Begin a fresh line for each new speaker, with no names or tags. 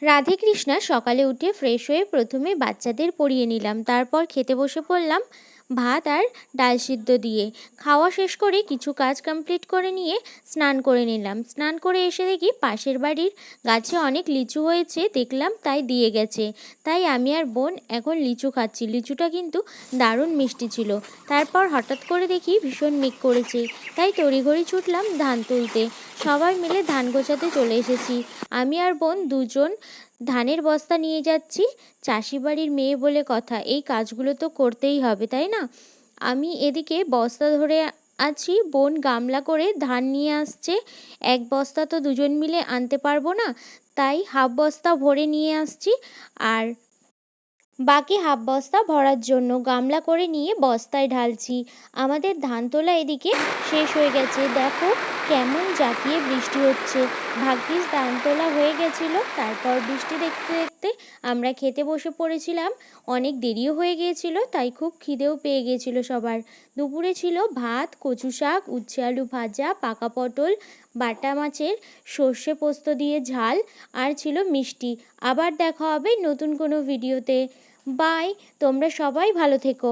রাধে কৃষ্ণা সকালে উঠে ফ্রেশ হয়ে প্রথমে বাচ্চাদের পরিয়ে নিলাম, তারপর খেতে বসে পড়লাম ভাত আর ডাল সিদ্ধ দিয়ে। খাওয়া শেষ করে কিছু কাজ কমপ্লিট করে নিয়ে স্নান করে নিলাম। স্নান করে এসে দেখি পাশের বাড়ির গাছে অনেক লিচু হয়েছে, দেখলাম তাই দিয়ে গেছে। তাই আমি আর বোন এখন লিচু খাচ্ছি। লিচুটা কিন্তু দারুণ মিষ্টি ছিল। তারপর হঠাৎ করে দেখি ভীষণ মেঘ করেছে, তাই তড়িঘড়ি ছুটলাম ধান তুলতে। সবাই মিলে ধান গোছাতে চলে এসেছি। আমি আর বোন দুজন ধানের বস্তা নিয়ে যাচ্ছি। চাষি বাড়ির মেয়ে বলে কথা, এই কাজগুলো তো করতেই হবে, তাই না? আমি এদিকে বস্তা ধরে আছি, বোন গামলা করে ধান নিয়ে আসছে। এক বস্তা তো দুজন মিলে আনতে পারবো না, তাই হাফ বস্তা ভরে নিয়ে আসছি। আর বাকি হাফ বস্তা ভরার জন্য গামলা করে নিয়ে বস্তায় ঢালছি। আমাদের ধান তোলা এদিকে শেষ হয়ে গেছে। দেখো কেমন জাঁকিয়ে বৃষ্টি হচ্ছে। ভাগ্যিস ধান তোলা হয়ে গেছিলো। তারপর বৃষ্টি দেখতে দেখতে আমরা খেতে বসে পড়েছিলাম। অনেক দেরিও হয়ে গিয়েছিল, তাই খুব খিদেও পেয়ে গিয়েছিল সবার। দুপুরে ছিল ভাত, কচু শাক, উচ্ছে আলু ভাজা, পাকা পটল, বাটা মাছের সর্ষে পোস্ত দিয়ে ঝাল, আর ছিল মিষ্টি। আবার দেখা হবে নতুন কোনো ভিডিওতে। বাই, তোমরা সবাই ভালো থেকো।